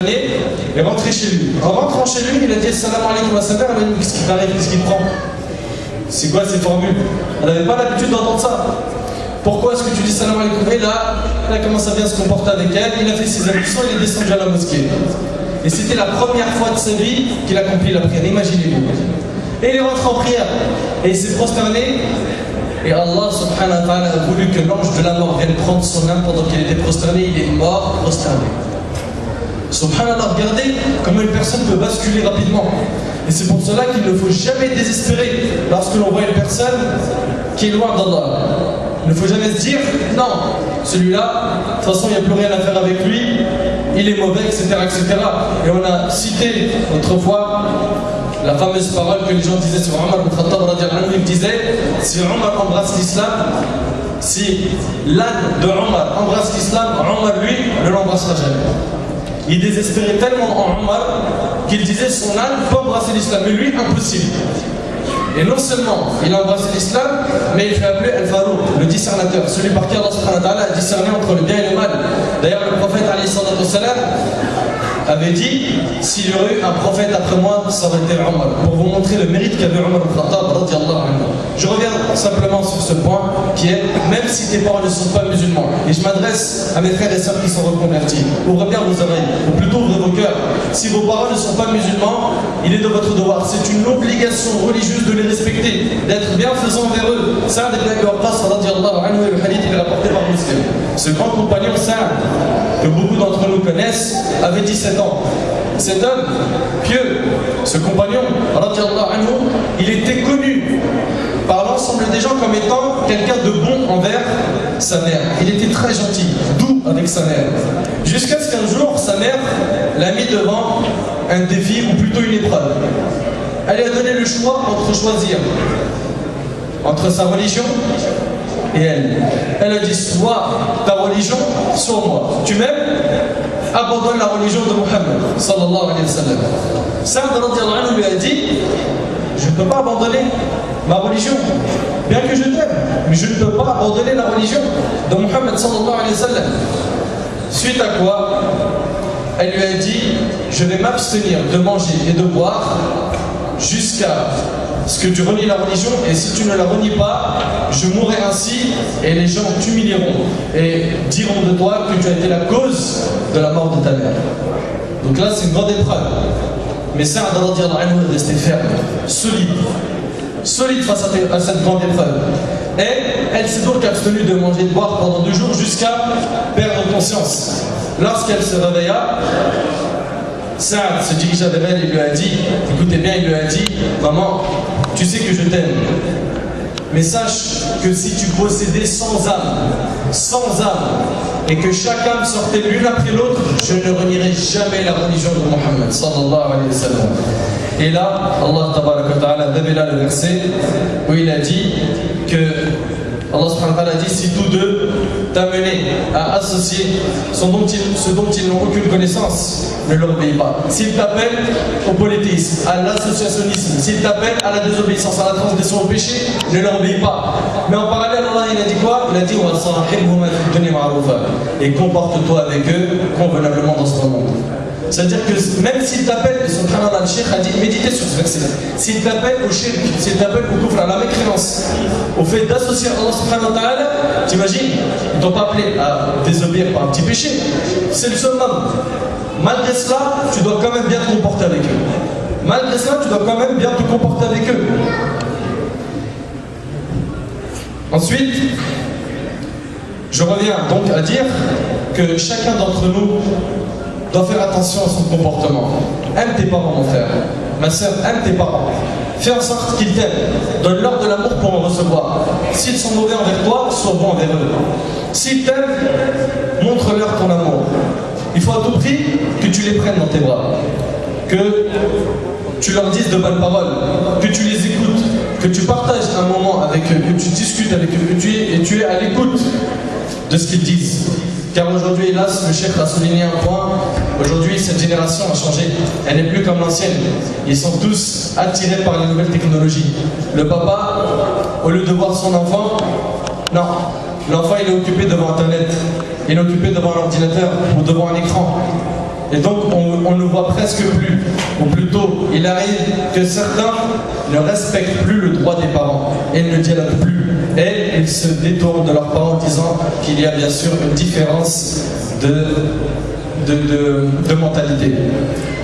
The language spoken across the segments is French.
est rentré chez lui. En rentrant chez lui, il a dit salam alaikum à sa mère. Elle m'a dit qu'est-ce qui t'arrive, qu'est-ce qui te prend? C'est quoi ces formules? Elle n'avait pas l'habitude d'entendre ça. Pourquoi est-ce que tu dis salam alaikum? Et là, il a commencé à bien se comporter avec elle. Il a fait ses ablutions, il est descendu à la mosquée. Et c'était la première fois de sa vie qu'il accomplit la prière. Imaginez-vous. Et il est rentré en prière. Et il s'est prosterné. Et Allah subhanahu wa ta'ala a voulu que l'ange de la mort vienne prendre son âme pendant qu'il était prosterné. Il est mort prosterné. Subhanallah, regardez comment une personne peut basculer rapidement. Et c'est pour cela qu'il ne faut jamais désespérer lorsque l'on voit une personne qui est loin d'Allah. Il ne faut jamais se dire, non, celui-là, de toute façon, il n'y a plus rien à faire avec lui, il est mauvais, etc., etc. Et on a cité autrefois la fameuse parole que les gens disaient sur Omar ibn Khattab, il disait, si Omar embrasse l'islam, si l'âne de Omar embrasse l'islam, Omar, lui, ne l'embrassera jamais. Il désespérait tellement en Omar qu'il disait son âne peut embrasser l'islam, mais lui, impossible. Et non seulement il a embrassé l'islam, mais il fait appeler Al-Farouq, le discernateur, celui par qui Allah subhanahu wa ta'ala a discerné entre le bien et le mal. D'ailleurs, le prophète alayhi salatu wassalam avait dit, s'il y aurait eu un prophète après moi, ça aurait été Omar, pour vous montrer le mérite qu'avait Omar ibn Khattab radiyallahu anhu. Je reviens simplement sur ce point qui est, même si tes parents ne sont pas musulmans, et je m'adresse à mes frères et sœurs qui sont reconvertis, ouvrez bien vos oreilles, ou plutôt ouvrez vos cœurs. Si vos parents ne sont pas musulmans, il est de votre devoir, c'est une obligation religieuse de les respecter, d'être bienfaisant envers eux. Sa'd ibn Abi Waqqas radiyallahu anhu, le hadith il est rapporté par Muslim. Ce grand compagnon Sa'd, que beaucoup d'entre nous connaissent, avait 17 ans. Cet homme pieux, ce compagnon, radiyallahu anhu, il était connu par l'ensemble des gens comme étant quelqu'un de bon envers sa mère. Il était très gentil, doux avec sa mère. Jusqu'à ce qu'un jour, sa mère l'a mis devant un défi, ou plutôt une épreuve. Elle lui a donné le choix entre choisir entre sa religion et elle. Elle a dit soit ta religion, soit moi. Tu m'aimes? Abandonne la religion de Muhammad sallallahu alayhi wa sallam. Sa'd radiyallahu anhu lui a dit, je ne peux pas abandonner ma religion, bien que je t'aime, mais je ne peux pas abandonner la religion de Muhammad sallallahu alayhi wa sallam. Suite à quoi, elle lui a dit, je vais m'abstenir de manger et de boire jusqu'à ce que tu renies la religion, et si tu ne la renies pas, je mourrai ainsi et les gens t'humilieront et diront de toi que tu as été la cause de la mort de ta mère. Donc là c'est une grande épreuve, mais Sa'd radiyallahu anhu est resté ferme, solide face à cette grande épreuve, et elle s'est donc abstenue de manger et de boire pendant 2 jours jusqu'à perdre conscience. Lorsqu'elle se réveilla, Sa'd se dirigea vers elle et lui a dit, écoutez bien, il lui a dit, maman, tu sais que je t'aime, mais sache que si tu possédais 100 âmes, et que chaque âme sortait l'une après l'autre, je ne renierai jamais la religion de Muhammad sallallahu alayhi wa sallam. Et là, Allah tabaraka wa ta'ala révéla le verset où il a dit que Allah subhanahu wa ta'ala a dit, si tous deux t'amenaient à associer ce dont ils n'ont aucune connaissance, ne leur obéis pas. S'ils t'appellent au polythéisme, à l'associationnisme, s'ils t'appellent à la désobéissance, à la transgression au péché, ne leur obéis pas. Mais en parallèle, Allah il a dit quoi? Il a dit, et comporte-toi avec eux convenablement dans ce monde. C'est-à-dire que même s'il t'appelle, et subhanallah, le cheikh a dit, méditez sur ce verset, s'il t'appelle au shirk, s'il t'appelle au kufr, à la mécréance, au fait d'associer Allah subhanahu wa ta'ala, t'imagines, ils t'ont pas appelé à désobéir par un petit péché, c'est le seul homme. Malgré cela, tu dois quand même bien te comporter avec eux. Malgré cela, tu dois quand même bien te comporter avec eux. Ensuite, je reviens donc à dire que chacun d'entre nous doit faire attention à son comportement. Aime tes parents, mon frère. Ma soeur, aime tes parents. Fais en sorte qu'ils t'aiment. Donne-leur de l'amour pour en recevoir. S'ils sont mauvais envers toi, sois bon envers eux. S'ils t'aiment, montre-leur ton amour. Il faut à tout prix que tu les prennes dans tes bras. Que tu leur dises de bonnes paroles. Que tu les écoutes. Que tu partages un moment avec eux. Que tu discutes avec eux. Que tu es à l'écoute de ce qu'ils disent. Car aujourd'hui, hélas, le cheikh a souligné un point. Aujourd'hui, cette génération a changé. Elle n'est plus comme l'ancienne. Ils sont tous attirés par les nouvelles technologies. Le papa, au lieu de voir son enfant, non. L'enfant, il est occupé devant Internet. Il est occupé devant un ordinateur ou devant un écran. Et donc on ne voit presque plus, ou plutôt il arrive que certains ne respectent plus le droit des parents et ne dialoguent plus. Et ils se détournent de leurs parents en disant qu'il y a bien sûr une différence de mentalité.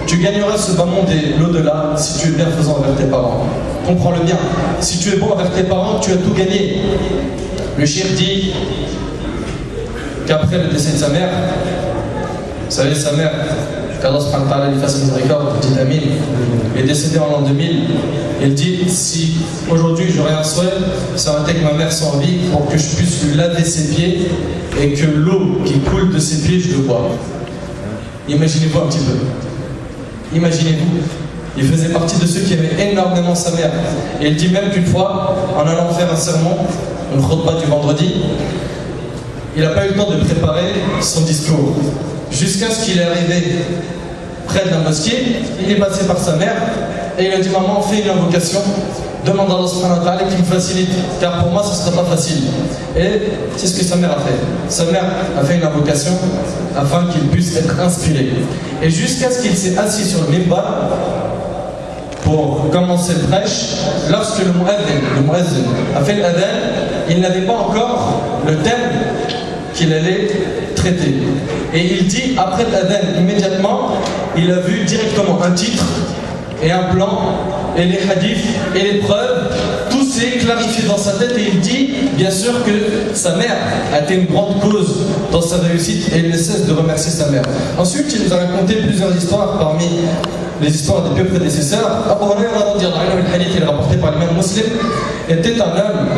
Tu gagneras ce bas monde et l'au-delà si tu es bienfaisant envers tes parents. Comprends-le bien. Si tu es bon envers tes parents, tu as tout gagné. Le cheikh dit qu'après le décès de sa mère, vous savez, sa mère, qu'Allah subhanahu wa ta'ala lui fasse miséricorde, petite Amine, est décédée en l'an 2000. Il dit, si aujourd'hui j'aurais un souhait, ça aurait été que ma mère soit en vie pour que je puisse lui laver ses pieds et que l'eau qui coule de ses pieds, je le bois. Imaginez-vous un petit peu. Imaginez-vous. Il faisait partie de ceux qui aimaient énormément sa mère. Et il dit même qu'une fois, en allant faire un sermon, une khutbah du vendredi, il n'a pas eu le temps de préparer son discours. Jusqu'à ce qu'il est arrivé près de la mosquée, il est passé par sa mère et il a dit « Maman, fais une invocation, demande à Allah subhanahu wa ta'ala qu'il me facilite, car pour moi ce ne sera pas facile. » Et c'est ce que sa mère a fait. Sa mère a fait une invocation afin qu'il puisse être inspiré. Et jusqu'à ce qu'il s'est assis sur le minbar pour commencer le prêche, lorsque le muezzin a fait l'adhan, il n'avait pas encore le thème qu'il allait traiter. Et il dit, après l'adhan, immédiatement, il a vu directement un titre et un plan, et les hadiths, et les preuves, tout s'est clarifié dans sa tête, et il dit, bien sûr, que sa mère a été une grande cause dans sa réussite, et il ne cesse de remercier sa mère. Ensuite, il nous a raconté plusieurs histoires parmi les histoires des pieux prédécesseurs. Abu Huraira, le hadith, il est rapporté par l'imam Muslim, était un homme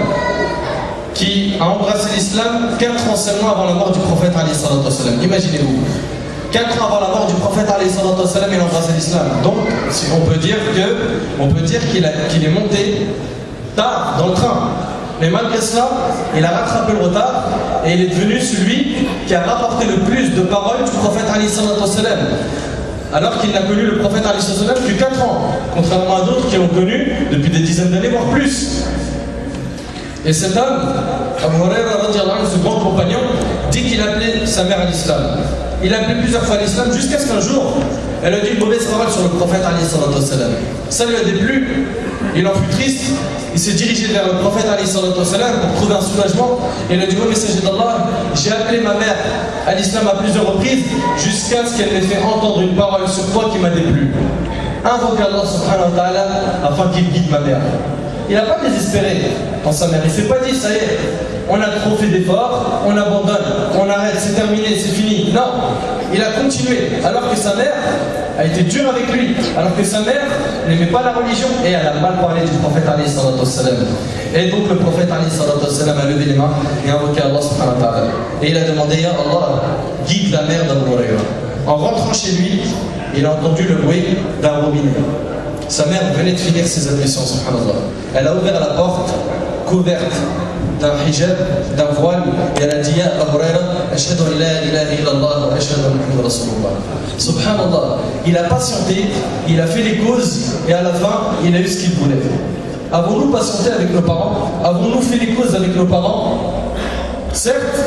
qui a embrassé l'islam 4 ans seulement avant la mort du prophète alayhi salatu wassalam. Imaginez-vous, 4 ans avant la mort du prophète alayhi salatu wassalam, il a embrassé l'islam. Donc, on peut dire qu'il est monté tard dans le train. Mais malgré cela, il a rattrapé le retard et il est devenu celui qui a rapporté le plus de paroles du prophète alayhi salatu wassalam. Alors qu'il n'a connu le prophète alayhi salatu wassalam que 4 ans, contrairement à d'autres qui l'ont connu depuis des dizaines d'années, voire plus. Et cet homme, Abu Huraira, ce grand compagnon, dit qu'il appelait sa mère à l'islam. Il a appelé plusieurs fois à l'islam jusqu'à ce qu'un jour, elle a dit une mauvaise parole sur le prophète alayhi salatu wassalam. Ça lui a déplu, il en fut triste, il s'est dirigé vers le prophète alayhi salatu wassalam pour trouver un soulagement. Et il a dit, ô messager d'Allah, j'ai appelé ma mère à l'islam à plusieurs reprises jusqu'à ce qu'elle m'ait fait entendre une parole sur toi qui m'a déplu. Invoque Allah subhanahu wa ta'ala afin qu'il guide ma mère. Il n'a pas désespéré dans sa mère. Il ne s'est pas dit, ça y est, on a trop fait d'efforts, on abandonne, on arrête, c'est terminé, c'est fini. Non, il a continué, alors que sa mère a été dure avec lui, alors que sa mère n'aimait pas la religion et elle a mal parlé du prophète alayhi salatu wassalam. Et donc le prophète alayhi salatu wassalam a levé les mains et a invoqué Allah subhanahu wa ta'ala. Et il a demandé, Ya Allah, guide la mère d'Abu Huraira. En rentrant chez lui, il a entendu le bruit d'un robinet. Sa mère venait de finir ses ablutions, subhanallah. Elle a ouvert la porte, couverte d'un hijab, d'un voile, et elle a dit, Ya Abu Huraira, ashhadu an la ilaha illallah wa ashhadu anna Muhammadan rasulullah. Subhanallah, il a patienté, il a fait les causes, et à la fin, il a eu ce qu'il voulait. Avons-nous patienté avec nos parents? Avons-nous fait les causes avec nos parents? Certes,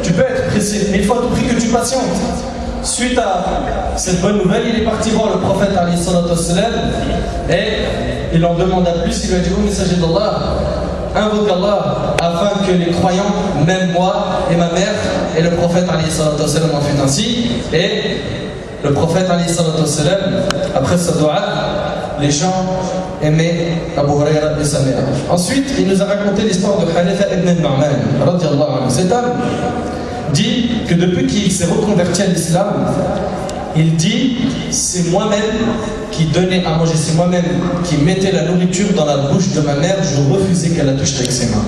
tu peux être pressé, mais il faut à tout prix que tu patientes. Suite à cette bonne nouvelle, il est parti voir le prophète alayhi salatu wassalam et il en demanda plus. Il lui a dit, ô messager d'Allah, invoque Allah afin que les croyants m'aiment moi et ma mère. Et le prophète alayhi salatu wassalam en fait ainsi. Et le prophète alayhi salatu wassalam, après sa dua, les gens aimaient Abu Huraira et sa mère. Ensuite, il nous a raconté l'histoire de Haritha ibn al-Nu'man radiyallahu anhu. Cet homme dit que depuis qu'il s'est reconverti à l'islam, il dit, c'est moi-même qui donnais à manger, c'est moi-même qui mettais la nourriture dans la bouche de ma mère, je refusais qu'elle la touche avec ses mains.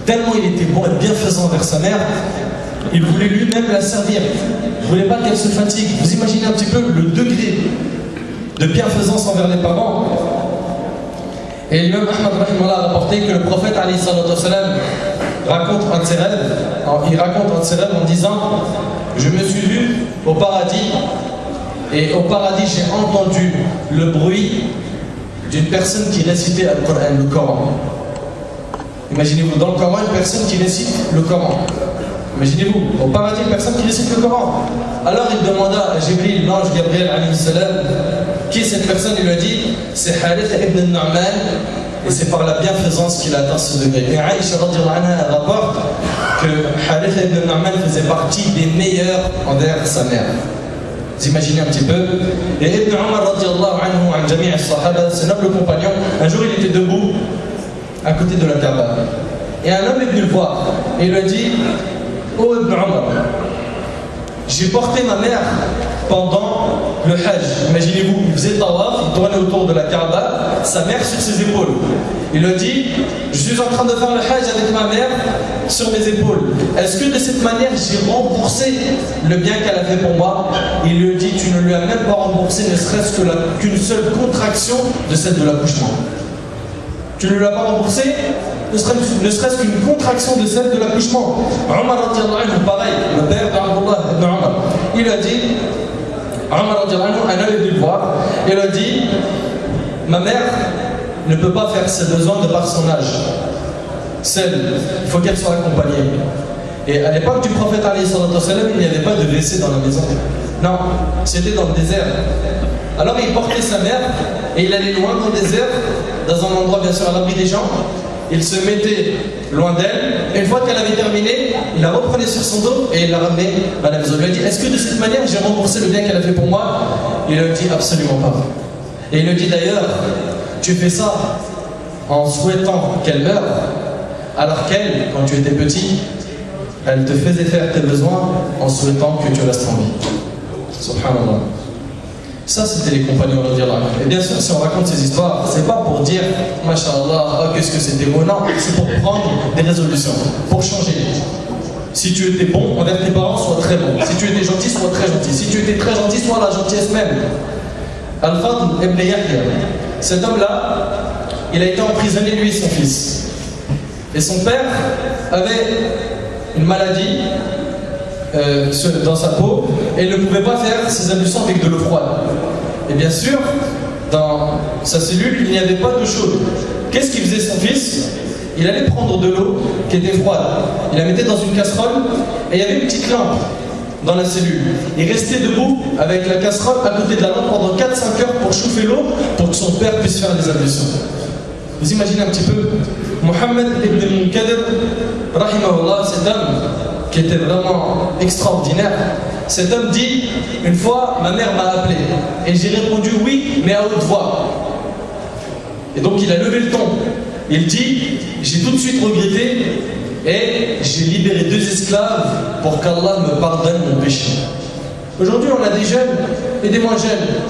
Tellement il était bon et bienfaisant envers sa mère, il voulait lui-même la servir. Il ne voulait pas qu'elle se fatigue. Vous imaginez un petit peu le degré de bienfaisance envers les parents. Et l'imam Ahmad rahimahullah a rapporté que le prophète alayhi salatu wassalam raconte un de ses rêves, en disant, je me suis vu au paradis et au paradis j'ai entendu le bruit d'une personne qui récitait le Coran. Imaginez-vous, dans le Coran, une personne qui récite le Coran. Imaginez-vous, au paradis, une personne qui récite le Coran. Alors il demanda à Jibril, l'ange Gabriel alayhi salam, qui est cette personne? Il lui a dit, c'est Haritha ibn Nu'man, et c'est par la bienfaisance qu'il a atteint ce degré. Et Aïcha radhiyallahu anha rapporte que Haritha ibn Nu'man faisait partie des meilleurs envers sa mère. Vous imaginez un petit peu. Et Ibn Umar radhiyallahu anhu, an jami' as-sahaba, ce noble compagnon, un jour il était debout à côté de la Kaaba. Et un homme est venu le voir et il lui a dit, oh Ibn Umar, j'ai porté ma mère pendant le Hajj. Imaginez-vous, il faisait tawaf, il tournait autour de la Kaaba, sa mère sur ses épaules. Il lui a dit, je suis en train de faire le Hajj avec ma mère sur mes épaules. Est-ce que de cette manière j'ai remboursé le bien qu'elle a fait pour moi? Il lui a dit, tu ne lui as même pas remboursé ne serait-ce qu'une seule contraction de celle de l'accouchement. Tu ne lui as pas remboursé ne serait-ce qu'une contraction de celle de l'accouchement. Omar radhiyallahu anhu, pareil, le père d'Abdullah ibn Omar, il a dit, Omar radhiyallahu anhu, un homme est venu le voir, il a dit, ma mère ne peut pas faire ses besoins de par son âge. Il faut qu'elle soit accompagnée. Et à l'époque du prophète alayhi salatu wassalam, il n'y avait pas de WC dans la maison. Non, c'était dans le désert. Alors il portait sa mère et il allait loin dans le désert, dans un endroit bien sûr à l'abri des gens. Il se mettait loin d'elle, et une fois qu'elle avait terminé, il la reprenait sur son dos et il la ramenait à la maison. Il lui a dit, est-ce que de cette manière j'ai remboursé le bien qu'elle a fait pour moi? Il lui a dit, absolument pas. Et il lui dit d'ailleurs, tu fais ça en souhaitant qu'elle meure, alors qu'elle, quand tu étais petit, elle te faisait faire tes besoins en souhaitant que tu restes en vie. Subhanallah. Ça, c'était les compagnons radhiyallahu anhum. Et bien sûr, si on raconte ces histoires, c'est pas pour dire, Masha'Allah, oh, qu'est-ce que c'était beau. Non, c'est pour prendre des résolutions, pour changer. Si tu étais bon envers tes parents, sois très bon. Si tu étais gentil, sois très gentil. Si tu étais très gentil, sois la gentillesse même. Al-Fadl ibn Yahya, cet homme-là, il a été emprisonné, lui et son fils. Et son père avait une maladie dans sa peau et il ne pouvait pas faire ses ablutions avec de l'eau froide. Et bien sûr, dans sa cellule, il n'y avait pas d'eau chaude. Qu'est-ce qu'il faisait son fils? Il allait prendre de l'eau qui était froide. Il la mettait dans une casserole et il y avait une petite lampe dans la cellule. Il restait debout avec la casserole à côté de la lampe pendant 4-5 heures pour chauffer l'eau pour que son père puisse faire des ablutions. Vous imaginez un petit peu? Mohammed ibn al-Munkadir, rahimahullah, cet homme qui était vraiment extraordinaire, cet homme dit, une fois ma mère m'a appelé et j'ai répondu oui mais à haute voix. Et donc il a levé le ton. Il dit, j'ai tout de suite regretté et j'ai libéré 2 esclaves pour qu'Allah me pardonne mon péché. Aujourd'hui on a des jeunes et des moins jeunes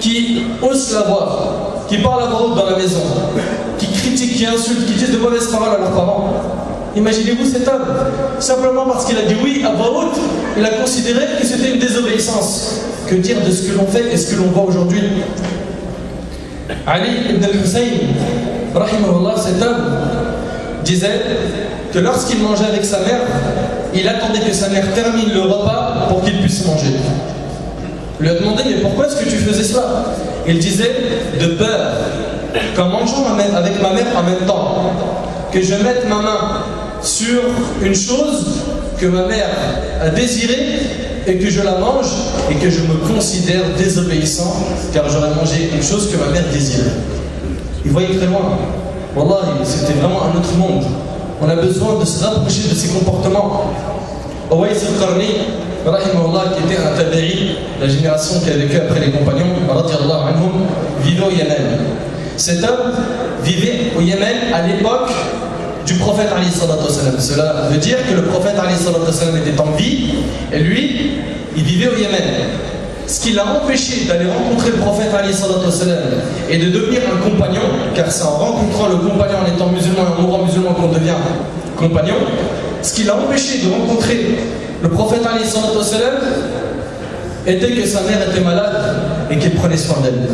qui osent la voix, qui parlent à voix haute dans la maison, qui critiquent, qui insultent, qui disent de mauvaises paroles à leurs parents. Imaginez-vous cet homme, simplement parce qu'il a dit oui à voix haute, il a considéré que c'était une désobéissance. Que dire de ce que l'on fait et ce que l'on voit aujourd'hui? Ali ibn al-Hussein, rahimahullah, cet homme disait que lorsqu'il mangeait avec sa mère, il attendait que sa mère termine le repas pour qu'il puisse manger. Il lui a demandé, mais pourquoi est-ce que tu faisais cela? Il disait, de peur qu'en mangeant avec ma mère en même temps, que je mette ma main sur une chose que ma mère a désirée et que je la mange et que je me considère désobéissant car j'aurais mangé une chose que ma mère désirait. Il voyait très loin. Wallah, c'était vraiment un autre monde. On a besoin de se rapprocher de ces comportements. Uwais al-Qarni, rahimahullah, qui était un tabi'i, la génération qui a vécu après les compagnons, radiyallahu anhum, vivait au Yémen. Cet homme vivait au Yémen à l'époque du prophète alayhi salatu wassalam. Cela veut dire que le prophète alayhi salatu wassalam était en vie et lui, il vivait au Yémen. Ce qui l'a empêché d'aller rencontrer le prophète alayhi salatu wassalam et de devenir un compagnon, car c'est en rencontrant le compagnon, en étant musulman et en mourant musulman qu'on devient compagnon, ce qui l'a empêché de rencontrer le prophète alayhi salatu wassalam était que sa mère était malade et qu'il prenait soin d'elle.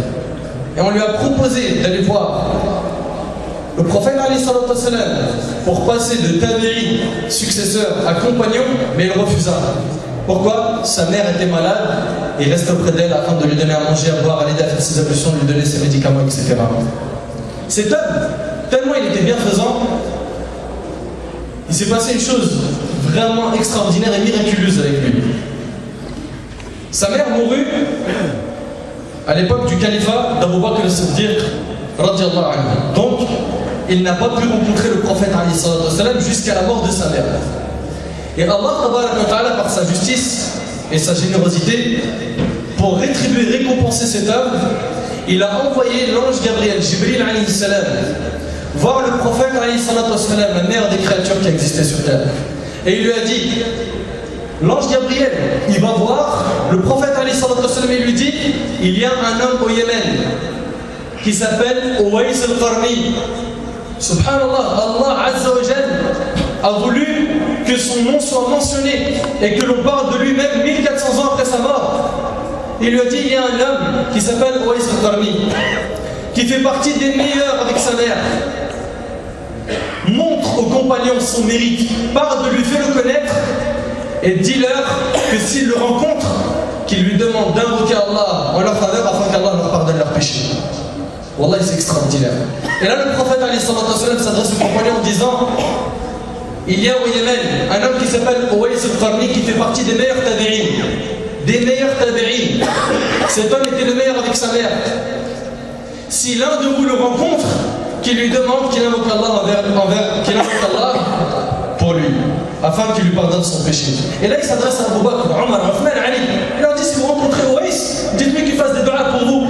Et on lui a proposé d'aller voir le prophète alayhi salatu wassalam pour passer de tabi'i, successeur, à compagnon, mais il refusa. Pourquoi? Sa mère était malade et il reste auprès d'elle afin de lui donner à manger, à boire, à l'aider à faire ses ablutions, lui donner ses médicaments, etc. Cet homme, tellement il était bienfaisant, il s'est passé une chose vraiment extraordinaire et miraculeuse avec lui. Sa mère mourut à l'époque du califat d'Abu Bakr al-Siddiq, radiyallahu anhu. Donc, il n'a pas pu rencontrer le prophète alayhi salatu wassalam jusqu'à la mort de sa mère. Et Allah, tabaraka wa ta'ala, par sa justice et sa générosité, pour rétribuer, récompenser cette œuvre, il a envoyé l'ange Gabriel, Jibril alayhi salam, voir le prophète alayhi salatu wassalam, la meilleure des créatures qui existaient sur terre. Et il lui a dit, l'ange Gabriel, il va voir le prophète alayhi salatu wassalam et lui dit, il y a un homme au Yémen qui s'appelle Uwais al-Qarni. Subhanallah, Allah Azza wa Jal a voulu que son nom soit mentionné et que l'on parle de lui-même 1400 ans après sa mort. Il lui a dit, il y a un homme qui s'appelle Uwais al-Qarni, qui fait partie des meilleurs avec sa mère. Montre aux compagnons son mérite, parle de lui, fais-le connaître, et dis-leur que s'ils le rencontrent, qu'ils lui demandent d'invoquer Allah en leur faveur afin qu'Allah leur pardonne leurs péchés. Wallah, c'est extraordinaire. Et là, le prophète s'adresse aux compagnons en disant, il y a au Yémen un homme qui s'appelle Uwais al-Qarni qui fait partie des meilleurs tabi'in. Des meilleurs tabi'in. Cet homme était le meilleur avec sa mère. Si l'un de vous le rencontre, qu'il lui demande qu'il invoque Allah pour lui, afin qu'il lui pardonne son péché. Et là, il s'adresse à Abu Bakr, Omar, Othman, Ali. Il leur dit, si vous rencontrez Uwais, dites-lui qu'il fasse des du'as pour vous.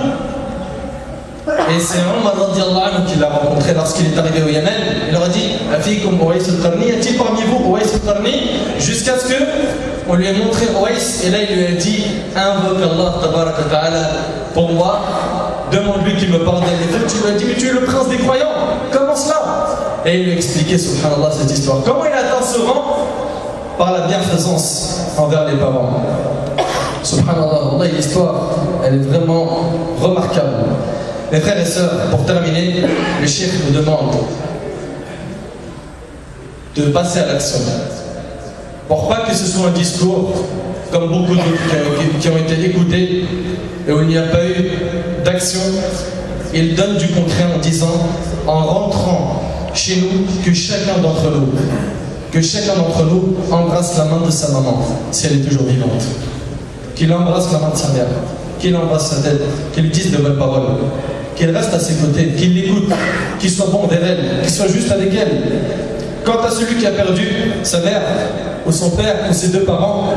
Et c'est Omar radiallahu anhu qui l'a rencontré lorsqu'il est arrivé au Yémen. Il leur a dit, Afikum Uwais al-Qarni, y a-t-il parmi vous Uwais al-Qarni? Jusqu'à ce que on lui ait montré Uwais, et là il lui a dit, invoque Allah tabaraka ta'ala pour moi, demande-lui qu'il me pardonne les fautes. Tu lui as dit, mais tu es le prince des croyants, comment cela? Et il lui a expliqué, subhanallah, cette histoire. Comment il a atteint ce rang? Par la bienfaisance envers les parents. Subhanallah, l'histoire, elle est vraiment remarquable. Mes frères et sœurs, pour terminer, le cheikh nous demande de passer à l'action. Pour pas que ce soit un discours, comme beaucoup d'autres qui ont été écoutés, et où il n'y a pas eu d'action, il donne du concret en disant, en rentrant chez nous, que chacun d'entre nous embrasse la main de sa maman, si elle est toujours vivante. Qu'il embrasse la main de sa mère, qu'il embrasse sa tête, qu'il lui dise de bonnes paroles, qu'il reste à ses côtés, qu'il l'écoute, qu'il soit bon envers elle, qu'il soit juste avec elle. Quant à celui qui a perdu sa mère, ou son père, ou ses deux parents,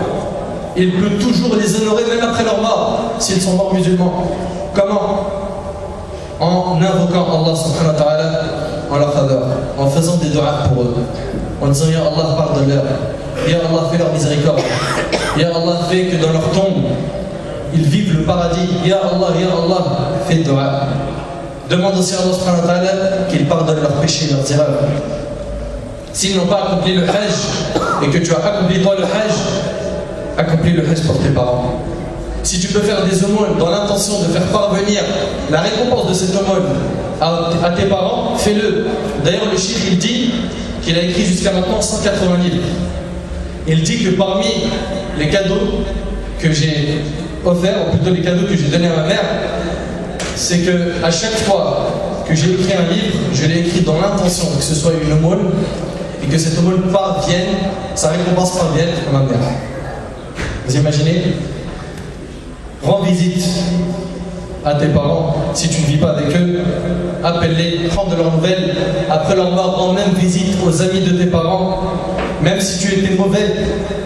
il peut toujours les honorer même après leur mort, s'ils sont morts musulmans. Comment? En invoquant Allah subhanahu wa ta'ala en leur faveur, en faisant des du'as pour eux, en disant Ya Allah pardonne-leur, Ya Allah fais leur miséricorde, Ya Allah fais que dans leur tombe ils vivent le paradis, Ya Allah fais du'a. Demande aussi à Allah subhanahu wa ta'ala qu'il pardonne leurs péchés, leurs erreurs. S'ils n'ont pas accompli le hajj et que tu as accompli toi le hajj, accomplis le hajj pour tes parents. Si tu peux faire des aumônes dans l'intention de faire parvenir la récompense de cette aumône à tes parents, fais-le. D'ailleurs, le cheikh il dit qu'il a écrit jusqu'à maintenant 180 livres. Il dit que parmi les cadeaux que j'ai offerts, ou plutôt les cadeaux que j'ai donnés à ma mère, c'est que à chaque fois que j'ai écrit un livre, je l'ai écrit dans l'intention que ce soit une aumône et que cette aumône parvienne, sa récompense parvienne à ma mère. Vous imaginez? Rends visite à tes parents, si tu ne vis pas avec eux, appelle-les, prends de leurs nouvelles, après leur mort, rends même visite aux amis de tes parents. Même si tu étais mauvais,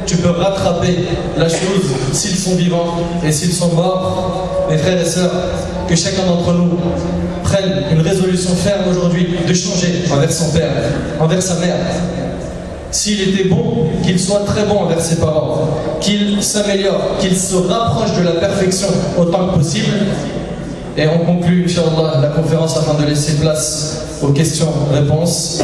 tu peux rattraper la chose s'ils sont vivants et s'ils sont morts. Mes frères et sœurs, que chacun d'entre nous prenne une résolution ferme aujourd'hui de changer envers son père, envers sa mère. S'il était bon, qu'il soit très bon envers ses parents, qu'il s'améliore, qu'il se rapproche de la perfection autant que possible. Et on conclut, Inch'Allah, la conférence afin de laisser place aux questions-réponses.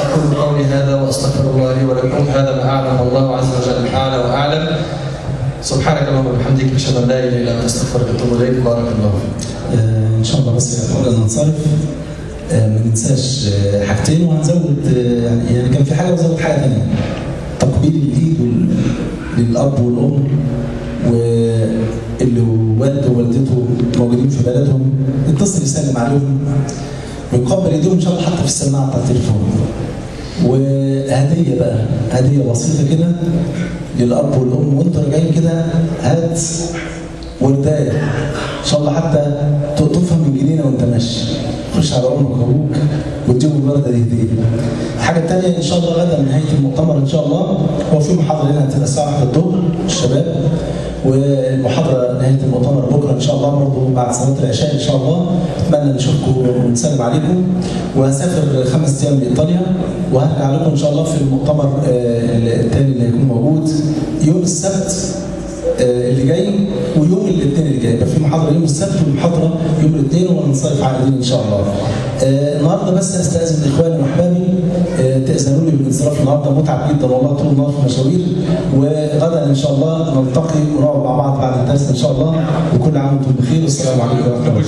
ان شاء الله بس قبل ان ننصرف ما ننساش حاجتين وهنزود يعني كان في حاجه وزود حاجه ثانيه. تقبيل الايد للاب والام واللي والده ووالدته موجودين في بلدهم يتصل يسلم عليهم ويقبل ايديهم ان شاء الله حتى في السماعه بتاع التليفون. وهديه بقى، هديه بسيطه كده للاب والام، وانتوا راجعين كده هات وردايه ان شاء الله، حتى تقطفها من جنينه وانت ماشي، خش على امك وابوك وتجيبوا الورده دي هديه. الحاجه الثانيه ان شاء الله غدا نهايه المؤتمر ان شاء الله هو في محاضره هنا هتبقى الساعه 1 الظهر الشباب، والمحاضره نهايه المؤتمر بكره ان شاء الله برضه بعد صلاه العشاء ان شاء الله. اتمنى نشوفكم ونسلم عليكم، وهسافر 5 ايام لايطاليا، وهرجع لكم ان شاء الله في المؤتمر الثاني اللي هيكون موجود يوم السبت اللي جاي ويوم الاثنين اللي جاي. يبقى في محاضره يوم السبت والمحاضره يوم الاثنين، وهنصرف عائدين ان شاء الله. النهارده بس استاذن اخواني واحبابي تاذنوا لي بالانصراف، النهارده متعب جدا والله طول النهار في مشاوير، وغدا ان شاء الله نلتقي ونقعد مع بعض بعد الدرس ان شاء الله، وكل عام وانتم بخير، والسلام عليكم ورحمه الله.